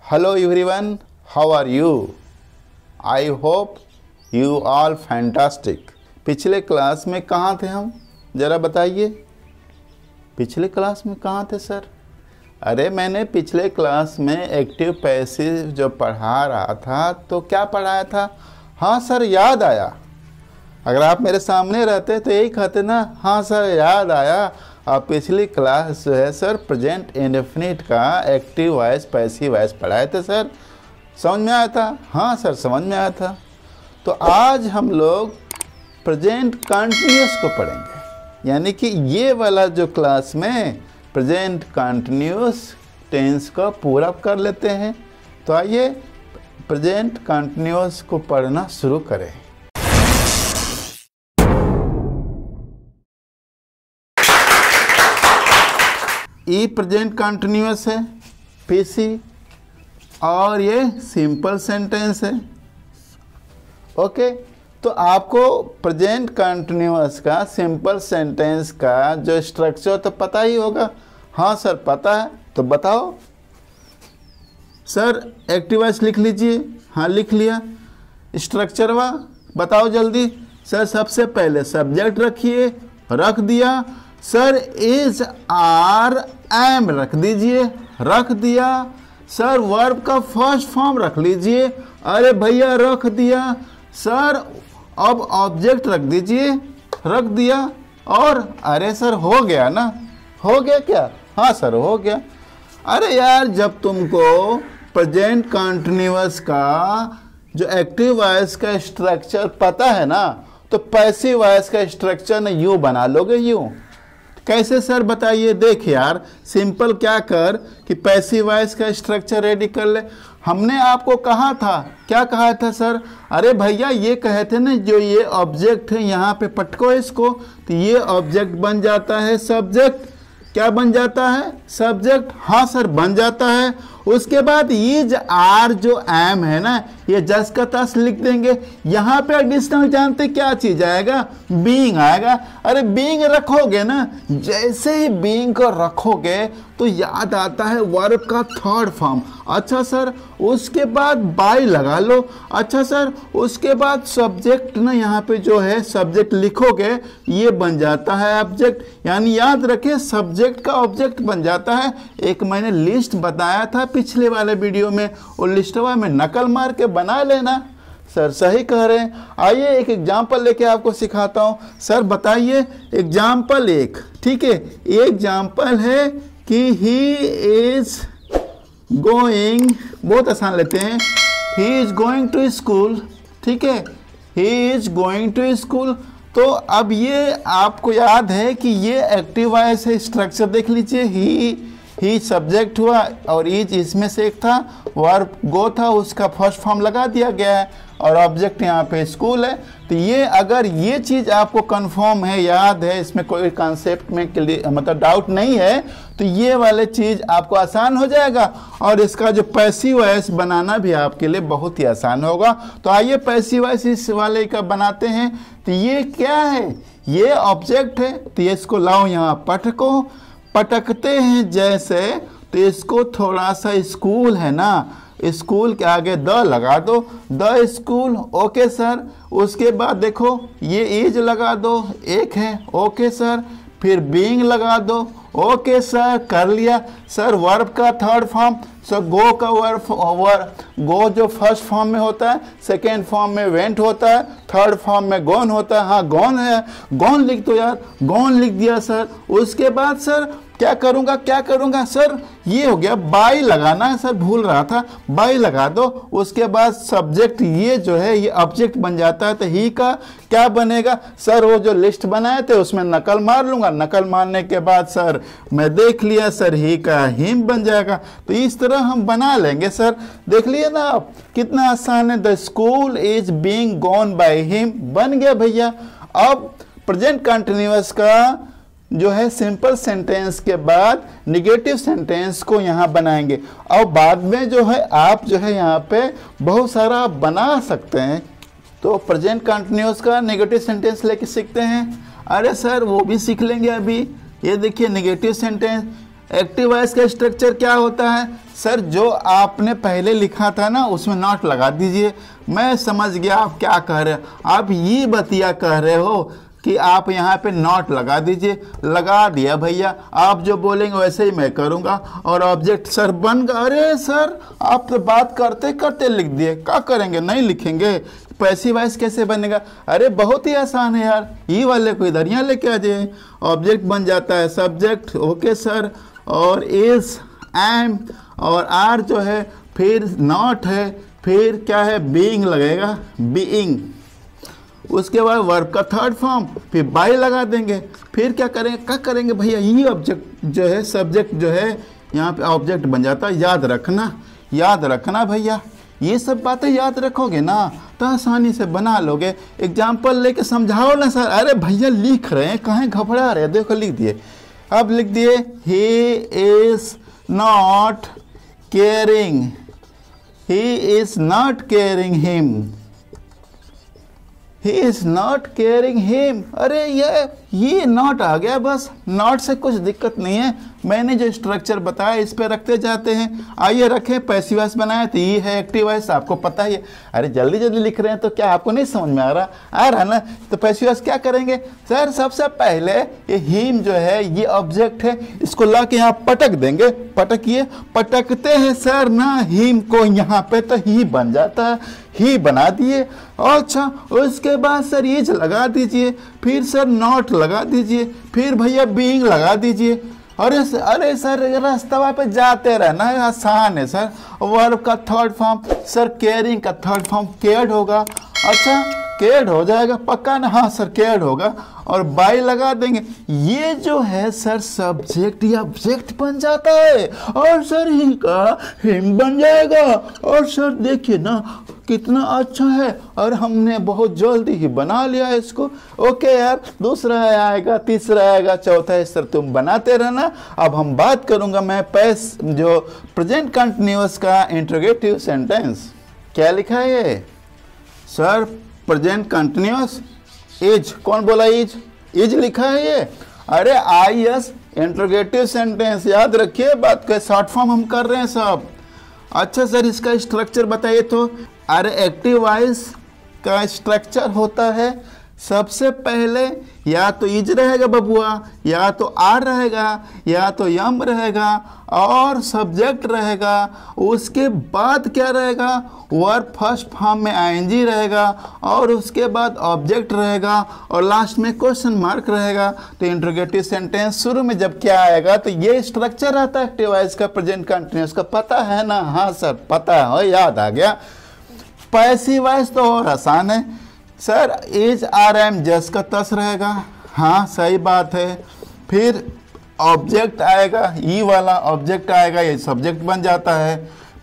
Hello everyone, how are you? I hope you all fantastic. पिछले class में कहाँ थे हम? ज़रा बताइए। पिछले क्लास में कहाँ थे सर? अरे मैंने पिछले क्लास में एक्टिव पैसिव जो पढ़ा रहा था तो क्या पढ़ाया था? हाँ सर याद आया। अगर आप मेरे सामने रहते तो यही कहते ना, हाँ सर याद आया। और पिछली क्लास जो है सर प्रेजेंट इंडेफिनिट का एक्टिव वॉइस पैसिव वॉइस पढ़ाए थे सर। समझ में आया था? हाँ सर समझ में आया था। तो आज हम लोग प्रेजेंट कंटिन्यूस को पढ़ेंगे, यानी कि ये वाला जो क्लास में प्रेजेंट कंटिन्यूस टेंस को पूरा कर लेते हैं। तो आइए प्रेजेंट कंटिन्यूस को पढ़ना शुरू करें। ई प्रेजेंट कंटिन्यूस है, पीसी, और ये सिंपल सेंटेंस है। ओके, तो आपको प्रेजेंट कंटिन्यूस का सिंपल सेंटेंस का जो स्ट्रक्चर तो पता ही होगा। हाँ सर पता है, तो बताओ सर। एक्टिव वॉइस लिख लीजिए। हाँ लिख लिया। स्ट्रक्चर वा बताओ जल्दी सर। सबसे पहले सब्जेक्ट रखिए, रख दिया सर। इज आर एम रख दीजिए, रख दिया सर। वर्ब का फर्स्ट फॉर्म रख लीजिए। अरे भैया रख दिया सर। अब ऑब्जेक्ट रख दीजिए, रख दिया। और अरे सर हो गया ना? हो गया क्या? हाँ सर हो गया। अरे यार जब तुमको प्रेजेंट कंटिन्यूअस का जो एक्टिव वॉइस का स्ट्रक्चर पता है ना, तो पैसिव वॉइस का स्ट्रक्चर न यूं बना लोगे। यूं कैसे सर बताइए। देख यार सिंपल क्या कर कि पैसिव वॉइस का स्ट्रक्चर रेडी कर ले। हमने आपको कहा था, क्या कहा था सर? अरे भैया ये कहे थे ना, जो ये ऑब्जेक्ट है यहाँ पे पटको इसको, तो ये ऑब्जेक्ट बन जाता है सब्जेक्ट। क्या बन जाता है? सब्जेक्ट। हाँ सर बन जाता है। उसके बाद इज आर जो एम है ना, ये जस का तस लिख देंगे। यहाँ पे एडिशनल जानते क्या चीज आएगा? बीइंग आएगा। अरे बीइंग रखोगे ना, जैसे ही बीइंग को रखोगे तो याद आता है वर्ब का थर्ड फॉर्म। अच्छा सर उसके बाद बाय लगा लो। अच्छा सर उसके बाद सब्जेक्ट ना, यहाँ पे जो है सब्जेक्ट लिखोगे, ये बन जाता है ऑब्जेक्ट। यानी याद रखे सब्जेक्ट का ऑब्जेक्ट बन जाता है। एक मैंने लिस्ट बताया था पिछले वाले वीडियो में, वो लिस्टवा में नकल मार के बना लेना। सर सही कह रहे हैं। आइए एक एग्जाम्पल लेके आपको सिखाता हूँ। सर बताइए एग्जाम्पल एक। ठीक है, एग्जाम्पल है कि ही इज गोइंग, बहुत आसान लेते हैं, he is going to school. ठीक है, he is going to school. तो अब ये आपको याद है कि ये एक्टिव वॉइस है। स्ट्रक्चर देख लीजिए। ही सब्जेक्ट हुआ और इज इसमें से एक था, वर्ब गो था, उसका फर्स्ट फॉर्म लगा दिया गया है, और ऑब्जेक्ट यहाँ पे स्कूल है। तो ये अगर ये चीज़ आपको कंफर्म है, याद है, इसमें कोई कॉन्सेप्ट में मतलब डाउट नहीं है, तो ये वाले चीज़ आपको आसान हो जाएगा। और इसका जो पैसिव वॉइस बनाना भी आपके लिए बहुत ही आसान होगा। तो आइए पैसिव वॉइस इस वाले का बनाते हैं। तो ये क्या है? ये ऑब्जेक्ट है। तो ये इसको लाओ यहाँ पटको, पटकते हैं जैसे, तो इसको थोड़ा सा स्कूल है ना, स्कूल के आगे द लगा दो, द स्कूल। Okay sir. उसके बाद देखो ये इज लगा दो, एक है। Okay sir. फिर बीइंग लगा दो। ओके सर कर लिया सर। वर्ब का थर्ड फॉर्म, सर गो का वर्ब गो जो फर्स्ट फॉर्म में होता है, सेकेंड फॉर्म में वेंट होता है, थर्ड फॉर्म में गॉन होता है। हाँ गॉन है, गॉन लिख दो यार, गॉन लिख दिया सर। उसके बाद सर क्या करूँगा सर? ये हो गया, बाय लगाना है सर, भूल रहा था, बाय लगा दो। उसके बाद सब्जेक्ट ये जो है ये ऑब्जेक्ट बन जाता है। तो ही का क्या बनेगा सर? वो जो लिस्ट बनाए थे उसमें नकल मार लूँगा। नकल मारने के बाद सर मैं देख लिया सर, ही का हिम बन जाएगा। तो इस तरह हम बना लेंगे सर। देख लिए ना आप कितना आसान है। The school is being gone by him बन गया भैया। अब प्रेजेंट कंटिन्यूअस का जो है सिंपल सेंटेंस के बाद निगेटिव सेंटेंस को यहाँ बनाएंगे, और बाद में जो है आप जो है यहाँ पे बहुत सारा बना सकते हैं। तो प्रेजेंट कंटिन्यूअस का नेगेटिव सेंटेंस लेके सीखते हैं। अरे सर वो भी सीख लेंगे अभी। ये देखिए नेगेटिव सेंटेंस, एक्टिव वॉइस का स्ट्रक्चर क्या होता है सर? जो आपने पहले लिखा था ना उसमें नॉट लगा दीजिए। मैं समझ गया आप क्या कह रहे हो। आप ये बतिया कह रहे हो कि आप यहाँ पे नॉट लगा दीजिए। लगा दिया भैया, आप जो बोलेंगे वैसे ही मैं करूँगा और ऑब्जेक्ट सर बन गया। अरे सर आप तो बात करते करते लिख दिए, क्या करेंगे? नहीं लिखेंगे? पैसिव वॉइस कैसे बनेगा? अरे बहुत ही आसान है यार, ई वाले को इधर यहाँ लेके आ जाए, ऑब्जेक्ट बन जाता है सब्जेक्ट। ओके सर, और इज, एम और आर जो है, फिर नॉट है, फिर क्या है, बीइंग लगेगा, बीइंग। उसके बाद वर्ब का थर्ड फॉर्म, फिर बाय लगा देंगे। फिर क्या करेंगे भैया, ये ऑब्जेक्ट जो है, सब्जेक्ट जो है यहाँ पे ऑब्जेक्ट बन जाता है। याद रखना भैया, ये सब बातें याद रखोगे ना तो आसानी से बना लोगे। एग्जाम्पल लेके समझाओ ना सर। अरे भैया लिख रहे हैं, कहाँ घबरा रहे हैं? देखो लिख दिए, अब लिख दिए he is not caring, he is not caring him, he is not caring him. अरे ये नॉट आ गया, बस नॉट से कुछ दिक्कत नहीं है। मैंने जो स्ट्रक्चर बताया इस पे रखते जाते हैं। आइए रखें, पैसिव वॉइस बनाया तो ये है एक्टिव वॉइस, आपको पता ही है। अरे जल्दी जल्दी लिख रहे हैं तो क्या आपको नहीं समझ में आ रहा ना? तो पैसिव वॉइस क्या करेंगे सर? सबसे पहले ये हिम जो है ये ऑब्जेक्ट है, इसको ला के यहाँ पटक देंगे। पटकिए, पटकते हैं सर ना हिम को यहाँ पे तो ही बन जाता है, ही बना दिए। अच्छा उसके बाद सर इज लगा दीजिए, फिर सर नॉट लगा दीजिए, फिर भैया बीइंग लगा दीजिए। अरे सर रास्ता पे जाते रहना है, आसान है सर। वर्ब का थर्ड फॉर्म सर, केयरिंग का थर्ड फॉर्म केयर्ड होगा। अच्छा केयर्ड हो जाएगा पक्का ना? हाँ सर केयर्ड होगा, और बाय लगा देंगे। ये जो है सर सब्जेक्ट या ऑब्जेक्ट बन जाता है, और सर ही का हिम बन जाएगा। और सर देखिए ना कितना अच्छा है, और हमने बहुत जल्दी ही बना लिया इसको। ओके यार, दूसरा आएगा, तीसरा आएगा, चौथा है सर तुम बनाते रहना। अब हम बात करूंगा मैं जो प्रेजेंट कंटिन्यूअस का इंट्रोगेटिव सेंटेंस। क्या लिखा है ये सर? प्रेजेंट कंटिन्यूअस इज, कौन बोला इज लिखा है ये? अरे IS इंट्रोगेटिव सेंटेंस, याद रखिए बात का, शॉर्ट फॉर्म हम कर रहे हैं सब। अच्छा सर इसका स्ट्रक्चर बताइए तो। अरे एक्टिव वॉइस का स्ट्रक्चर होता है, सबसे पहले या तो इज रहेगा बबुआ, या तो आर रहेगा, या तो यम रहेगा, और सब्जेक्ट रहेगा। उसके बाद क्या रहेगा? वर्ब फर्स्ट फॉर्म में ING रहेगा, और उसके बाद ऑब्जेक्ट रहेगा, और लास्ट में क्वेश्चन मार्क रहेगा। तो इंट्रोगेटिव सेंटेंस शुरू में जब क्या आएगा तो ये स्ट्रक्चर रहता है एक्टिव वॉइस का, प्रेजेंट कंटिन्यूअस का। पता है ना? हाँ सर पता है, याद आ गया। पैसिव वॉइस तो और आसान है सर, इज आर एम जस का तस रहेगा। हाँ सही बात है। फिर ऑब्जेक्ट आएगा, ई वाला ऑब्जेक्ट आएगा, ये सब्जेक्ट बन जाता है।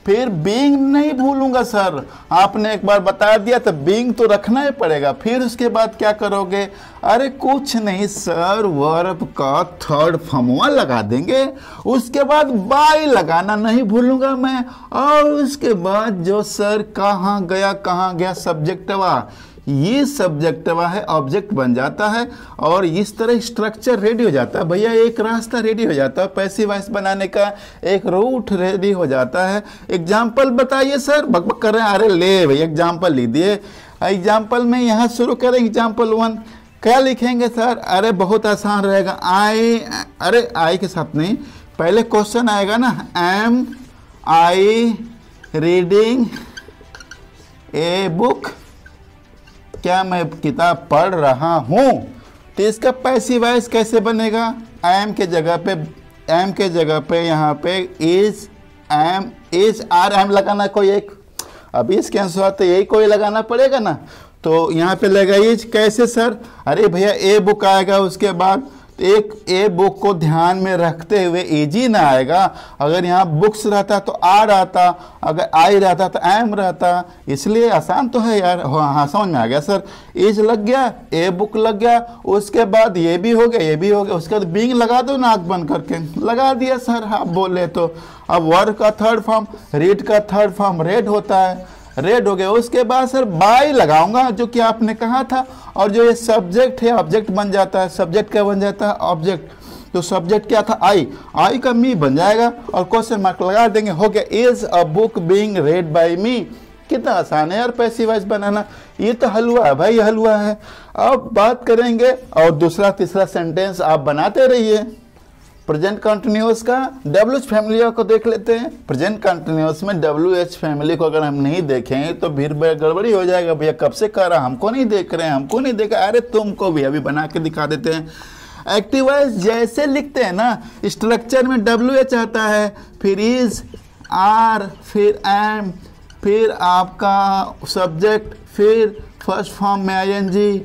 फिर बीइंग नहीं भूलूंगा सर, आपने एक बार बता दिया तो बीइंग तो रखना ही पड़ेगा। फिर उसके बाद क्या करोगे? अरे कुछ नहीं सर, वर्ब का थर्ड फॉर्म लगा देंगे। उसके बाद बाय लगाना नहीं भूलूंगा मैं, और उसके बाद जो सर कहाँ गया सब्जेक्टवा, ये सब्जेक्टवा है, ऑब्जेक्ट बन जाता है, और इस तरह स्ट्रक्चर रेडी हो जाता है भैया। एक रास्ता रेडी हो जाता है पैसिव वॉइस बनाने का, एक रूट रेडी हो जाता है। एग्जाम्पल बताइए सर, बकबक कर रहे हैं। अरे ले भैया एग्जाम्पल लीजिए। एग्जाम्पल में यहाँ शुरू करें, एग्जाम्पल 1 क्या लिखेंगे सर? अरे बहुत आसान रहेगा। आई के साथ नहीं, पहले क्वेश्चन आएगा ना, am I reading a book, क्या मैं किताब पढ़ रहा हूँ? तो इसका पैसिव वॉइस कैसे बनेगा? एम के जगह पे यहाँ पे इज आर एम लगाना, कोई एक, अब इसके अनुसार तो यही कोई लगाना पड़ेगा ना। तो यहाँ पे लगा इज, कैसे सर? अरे भैया ए बुक आएगा, उसके बाद एक ए बुक को ध्यान में रखते हुए एजी ना आएगा। अगर यहाँ बुक्स रहता तो आर आता, अगर आई रहता तो एम रहता, इसलिए आसान तो है यार। हाँ समझ में आ गया सर। एज लग गया, ए बुक लग गया, उसके बाद ये भी हो गया, ये भी हो गया, उसके बाद बीइंग लगा दो नाक बंद करके, लगा दिया सर। आप बोले तो अब वर्ब का थर्ड फॉर्म, रीड का थर्ड फॉर्म रेड होता है, रेड हो गया। उसके बाद सर बाय लगाऊंगा जो कि आपने कहा था, और जो ये सब्जेक्ट है ऑब्जेक्ट बन जाता है। सब्जेक्ट क्या बन जाता है? ऑब्जेक्ट। तो सब्जेक्ट क्या था आई, आई का मी बन जाएगा और क्वेश्चन मार्क लगा देंगे, हो गया is a book being read by me. कितना आसान है यार पैसिव वॉइस बनाना, ये तो हलवा है भाई, हलवा है। अब बात करेंगे और दूसरा तीसरा सेंटेंस आप बनाते रहिए। प्रेजेंट कंटिन्यूअस का WH फैमिली को देख लेते हैं। प्रेजेंट कंटिन्यूअस में WH फैमिली को अगर हम नहीं देखेंगे तो फिर गड़बड़ी हो जाएगा, भैया कब से कर रहा, हमको नहीं देख रहे हैं, हमको नहीं देखा, अरे तुमको भी अभी बना के दिखा देते हैं। एक्टिव वॉइस जैसे लिखते हैं ना, स्ट्रक्चर में WH आता है, फिर इज, आर, फिर एम, फिर आपका सब्जेक्ट, फिर फर्स्ट फॉर्म में ING,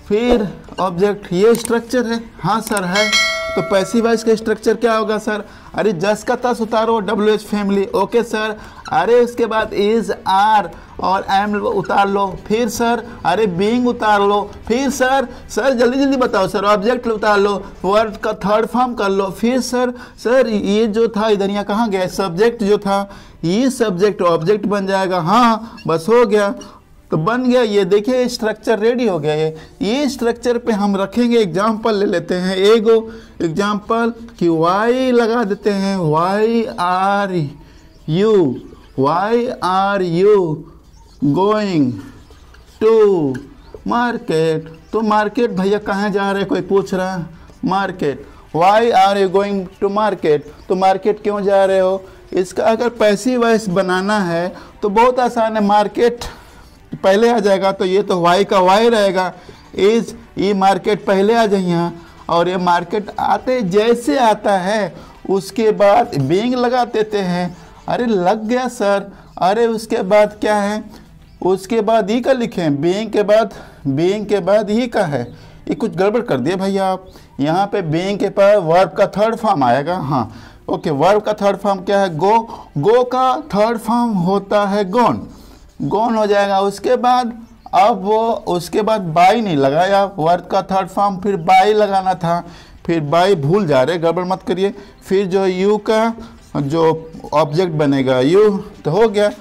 फिर ऑब्जेक्ट, ये स्ट्रक्चर है। हाँ सर है। तो पैसिव वॉइस का स्ट्रक्चर क्या होगा सर? अरे जस का तस उतारो, WH फैमिली, ओके सर। अरे उसके बाद इज, आर और एम उतार लो, फिर सर अरे बीइंग उतार लो, फिर सर जल्दी जल्दी बताओ सर ऑब्जेक्ट उतार लो, वर्ड का थर्ड फॉर्म कर लो, फिर सर ये जो था इधर यहाँ कहाँ गया, सब्जेक्ट जो था ये सब्जेक्ट ऑब्जेक्ट बन जाएगा। हाँ बस हो गया, तो बन गया। ये देखिए स्ट्रक्चर रेडी हो गया। ये स्ट्रक्चर पे हम रखेंगे एग्जाम्पल ले लेते हैं, एगो एग्जाम्पल कि वाई लगा देते हैं, why are you going to market. तो मार्केट भैया कहाँ जा रहे, कोई पूछ रहा है, market. Why are you going to market, तो मार्केट क्यों जा रहे हो। इसका अगर पैसिव वॉइस बनाना है तो बहुत आसान है, मार्केट पहले आ जाएगा, तो ये तो वाई का वाई रहेगा, इज, ये मार्केट पहले आ जाए यहाँ, और ये मार्केट आते जैसे आता है उसके बाद बीइंग लगा देते हैं। अरे लग गया सर। अरे उसके बाद क्या है, उसके बाद ई का लिखें, बीइंग के बाद ई का है, ये कुछ गड़बड़ कर दिया भैया आप। यहाँ पे बीइंग के पास वर्ब का थर्ड फॉर्म आएगा। हाँ ओके, वर्ब का थर्ड फॉर्म क्या है, गो का थर्ड फॉर्म होता है गोन हो जाएगा। उसके बाद अब उसके बाद बाई नहीं लगाया, वर्ब का थर्ड फॉर्म फिर बाई लगाना था, फिर बाई भूल जा रहे, गड़बड़ मत करिए। फिर जो यू का जो ऑब्जेक्ट बनेगा यू, तो हो गया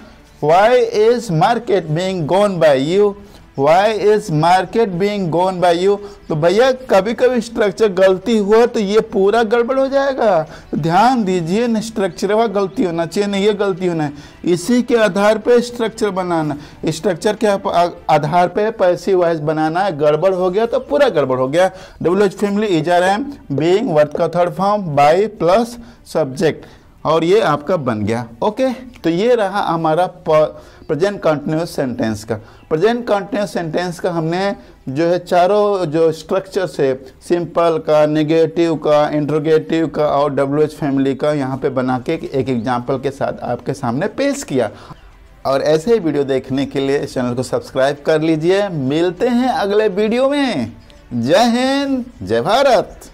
why is market being gone by you, why is market being gone by you. तो भैया कभी कभी स्ट्रक्चर गलती हुआ तो ये पूरा गड़बड़ हो जाएगा, ध्यान दीजिए न, स्ट्रक्चर में गलती होना चाहिए, नहीं ये गलती होना है। इसी के आधार पे स्ट्रक्चर बनाना, स्ट्रक्चर के आधार पे पैसिव वॉइस बनाना है। गड़बड़ हो गया तो पूरा गड़बड़ हो गया। WH family, is, are, am, being, verb का third form, by plus subject, और ये आपका बन गया। ओके, तो ये रहा हमारा प्रेजेंट कंटिन्यूअस सेंटेंस का। प्रेजेंट कंटिन्यूअस सेंटेंस का हमने जो है चारों जो स्ट्रक्चर्स है, सिंपल का, नेगेटिव का, इंट्रोगेटिव का और WH फैमिली का यहाँ पे बना के एक एग्जाम्पल के साथ आपके सामने पेश किया। और ऐसे ही वीडियो देखने के लिए इस चैनल को सब्सक्राइब कर लीजिए। मिलते हैं अगले वीडियो में। जय हिंद, जय भारत।